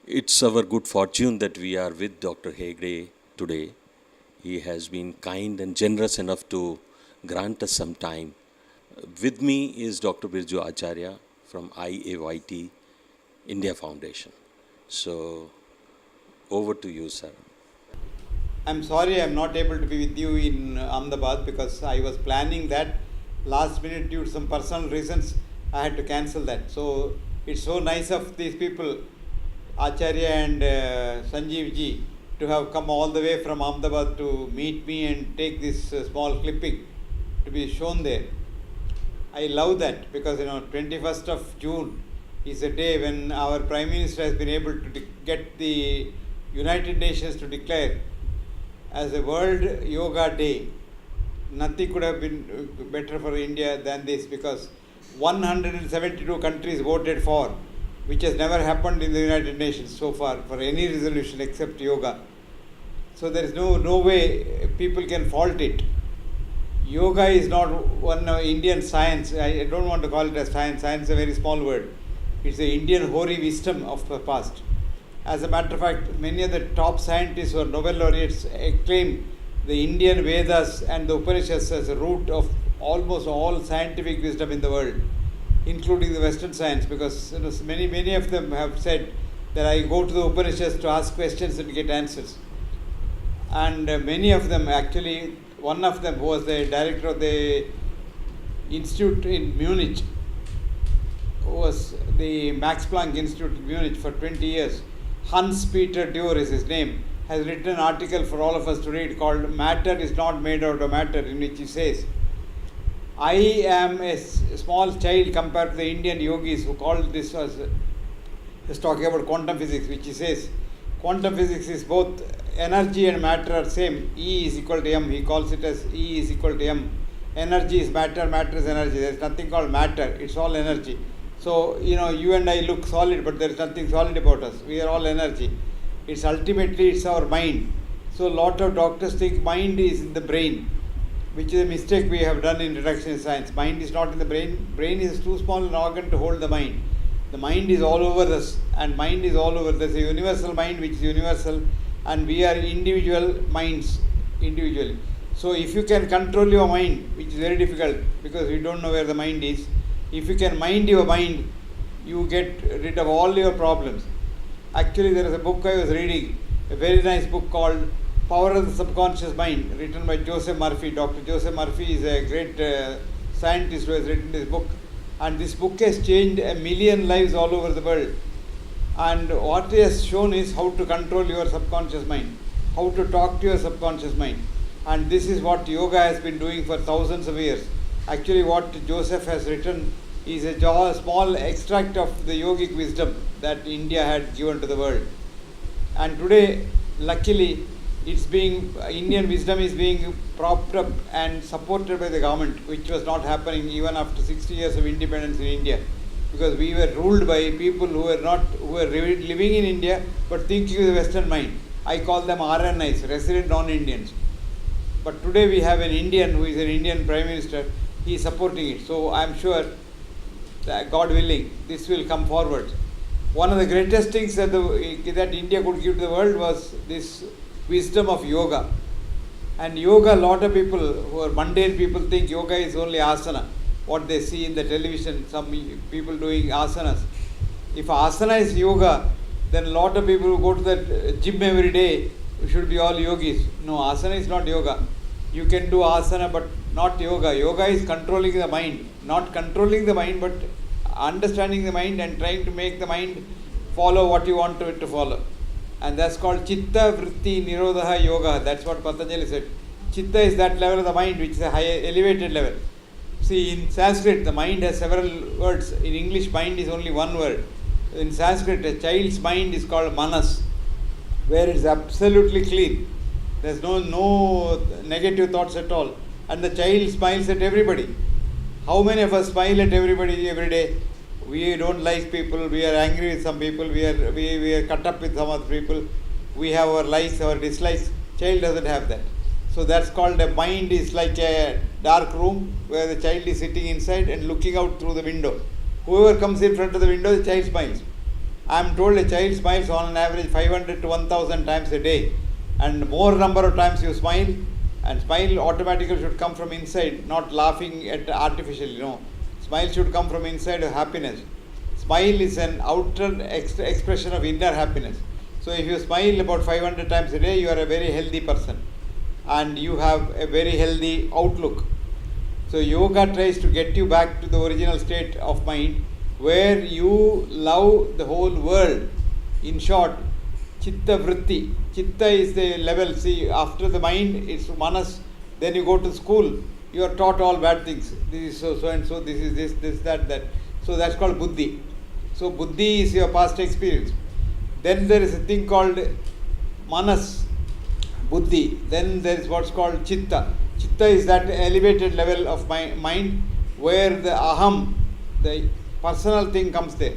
It's our good fortune that we are with Dr. Hegde today. He has been kind and generous enough to grant us some time. With me is Dr. Birju Acharya from IAYT India Foundation. So, over to you, sir. I'm sorry I'm not able to be with you in Ahmedabad because I was planning that. Last minute, due to some personal reasons, I had to cancel that. So it's so nice of these people, Acharya and Sanjeev ji, to have come all the way from Ahmedabad to meet me and take this small clipping to be shown there. I love that because 21st of June is a day when our Prime Minister has been able to get the United Nations to declare as a World Yoga Day. Nothing could have been better for India than this because 172 countries voted for, which has never happened in the United Nations so far for any resolution except yoga. So there is no way people can fault it. Yoga is not one Indian science. I don't want to call it as science. Science is a very small word. It's the Indian hoary wisdom of the past. As a matter of fact, many of the top scientists who are Nobel laureates acclaim the Indian Vedas and the Upanishads as a root of almost all scientific wisdom in the world, including the Western science, because many of them have said that I go to the Upanishads to ask questions and get answers. And many of them, actually, one of them who was the director of the institute in Munich, who was the Max Planck Institute in Munich for 20 years, Hans-Peter Dürr is his name, has written an article for all of us to read called Matter is Not Made Out of Matter, in which he says, I am a small child compared to the Indian yogis who called this as talking about quantum physics, which he says quantum physics is both energy and matter are same. E is equal to m. He calls it as E is equal to m. Energy is matter, matter is energy. There is nothing called matter. It's all energy. So, you and I look solid, but there is nothing solid about us. We are all energy. It's ultimately our mind. So, a lot of doctors think mind is in the brain, which is a mistake we have done in reductionist science. Mind is not in the brain. Brain is too small an organ to hold the mind. The mind is all over us, and mind is all over. There's a universal mind which is universal, and we are individual minds individually. So, if you can control your mind, which is very difficult because we don't know where the mind is, if you can mind your mind, you get rid of all your problems. Actually, there is a book I was reading, a very nice book called Power of the Subconscious Mind, written by Joseph Murphy. Dr. Joseph Murphy is a great scientist who has written this book. And this book has changed 1 million lives all over the world. And what it has shown is how to control your subconscious mind, how to talk to your subconscious mind. And this is what yoga has been doing for thousands of years. Actually, what Joseph has written is a small extract of the yogic wisdom that India had given to the world. And today, luckily, Indian wisdom is being propped up and supported by the government, which was not happening even after 60 years of independence in India. Because we were ruled by people who were living in India but thinking with the Western mind. I call them RNIs, resident non-Indians. But today we have an Indian who is an Indian Prime Minister. He is supporting it. So I am sure that God willing, this will come forward. One of the greatest things that India could give to the world was this wisdom of yoga. And yoga, a lot of people who are mundane people think yoga is only asana. What they see in the television, some people doing asanas. If asana is yoga, then a lot of people who go to the gym every day should be all yogis. No, asana is not yoga. You can do asana but not yoga. Yoga is controlling the mind. Not controlling the mind but understanding the mind and trying to make the mind follow what you want it to follow. And that's called Chitta Vritti Nirodha Yoga. That's what Patanjali said. Chitta is that level of the mind which is a high elevated level. See, in Sanskrit, the mind has several words. In English, mind is only one word. In Sanskrit, a child's mind is called manas, where it's absolutely clean. There's no negative thoughts at all. And the child smiles at everybody. How many of us smile at everybody every day? We don't like people, we are angry with some people, we are cut up with some other people, we have our likes, our dislikes. Child doesn't have that. So that's called a mind is like a dark room where the child is sitting inside and looking out through the window. Whoever comes in front of the window, the child smiles. I am told a child smiles on an average 500 to 1000 times a day, and more number of times you smile, and smile automatically should come from inside, not laughing at artificial. Smile should come from inside of happiness. Smile is an outer expression of inner happiness. So if you smile about 500 times a day, you are a very healthy person and you have a very healthy outlook. So yoga tries to get you back to the original state of mind where you love the whole world. In short, chitta vritti. Chitta is the level. See, after the mind, it's manas. Then you go to school. You are taught all bad things. This is so and so. This is this, that. So that's called buddhi. So buddhi is your past experience. Then there is a thing called manas, buddhi. Then there is what's called chitta. Chitta is that elevated level of mind where the aham, the personal thing, comes there.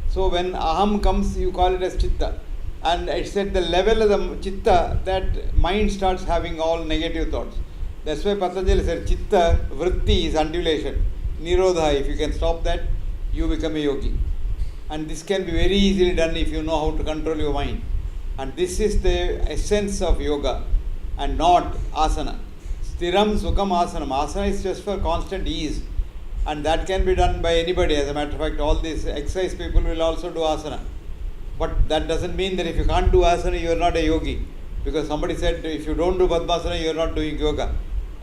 So when aham comes, you call it as chitta. And it's at the level of the chitta that mind starts having all negative thoughts. That's why Patanjali said chitta vritti is undulation. Nirodha, if you can stop that, you become a yogi. And this can be very easily done if you know how to control your mind. And this is the essence of yoga and not asana. Stiram sukham asanam. Asana is just for constant ease. And that can be done by anybody. As a matter of fact, all these exercise people will also do asana. But that doesn't mean that if you can't do asana, you are not a yogi. Because somebody said if you don't do Padmasana, you are not doing yoga.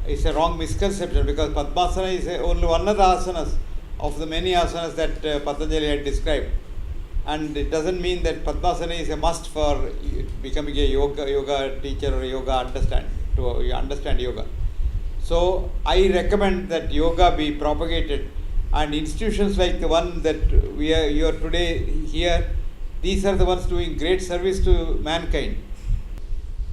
It's a wrong misconception because Padmasana is only one of the asanas of the many asanas that Patanjali had described. And it doesn't mean that Padmasana is a must for becoming a yoga teacher or a yoga understand yoga. So I recommend that yoga be propagated, and institutions like the one that you are today here, these are the ones doing great service to mankind.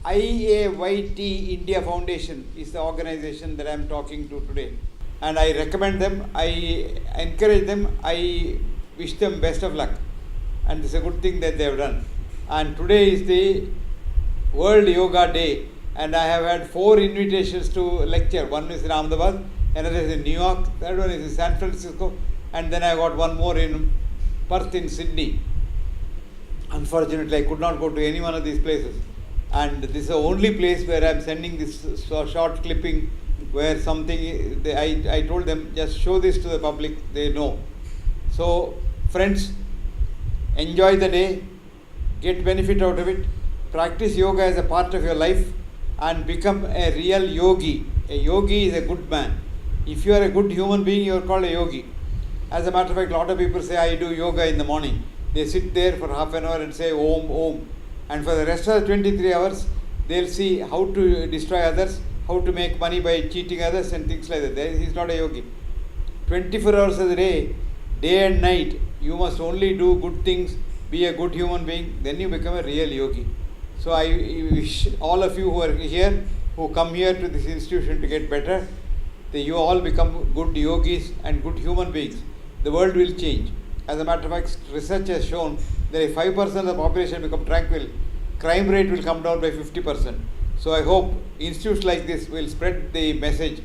IAYT India Foundation is the organization that I am talking to today. And I recommend them, I encourage them, I wish them best of luck. And it's a good thing that they have done. And today is the World Yoga Day. And I have had 4 invitations to lecture. One is in Ahmedabad, another is in New York, third one is in San Francisco, and then I got one more in Perth in Sydney. Unfortunately, I could not go to any one of these places. And this is the only place where I am sending this short clipping where something, I told them, just show this to the public, they know. So, friends, enjoy the day, get benefit out of it, practice yoga as a part of your life, and become a real yogi. A yogi is a good man. If you are a good human being, you are called a yogi. As a matter of fact, a lot of people say, I do yoga in the morning. They sit there for half an hour and say, Om, Om. And for the rest of the 23 hours, they'll see how to destroy others, how to make money by cheating others and things like that. He's not a yogi. 24 hours of the day and night, you must only do good things, be a good human being, then you become a real yogi. So I wish all of you who are here, who come here to this institution to get better, that you all become good yogis and good human beings. The world will change. As a matter of fact, research has shown that if 5% of the population become tranquil, crime rate will come down by 50%. So I hope institutes like this will spread the message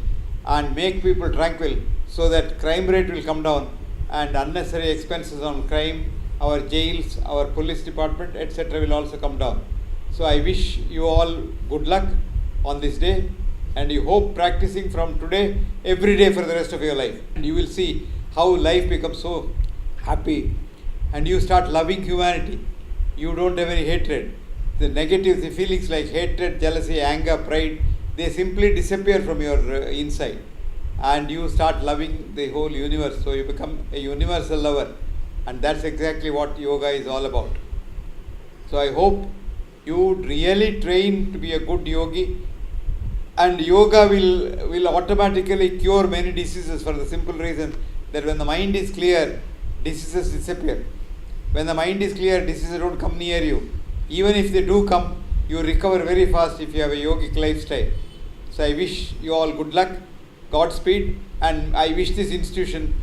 and make people tranquil so that crime rate will come down and unnecessary expenses on crime, our jails, our police department, etc. will also come down. So I wish you all good luck on this day, and you hope practicing from today every day for the rest of your life. And you will see how life becomes so happy and you start loving humanity. You don't have any hatred. The negative feelings like hatred, jealousy, anger, pride, they simply disappear from your inside. And you start loving the whole universe. So you become a universal lover. And that's exactly what yoga is all about. So I hope you really train to be a good yogi, and yoga will automatically cure many diseases for the simple reason that when the mind is clear, diseases disappear. When the mind is clear, diseases don't come near you. Even if they do come, you recover very fast if you have a yogic lifestyle. So I wish you all good luck, Godspeed, and I wish this institution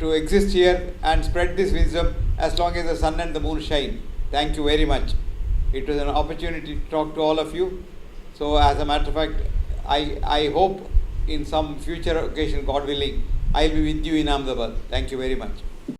to exist here and spread this wisdom as long as the sun and the moon shine. Thank you very much. It was an opportunity to talk to all of you. So as a matter of fact, I hope in some future occasion, God willing, I'll be with you in Ahmedabad. Thank you very much.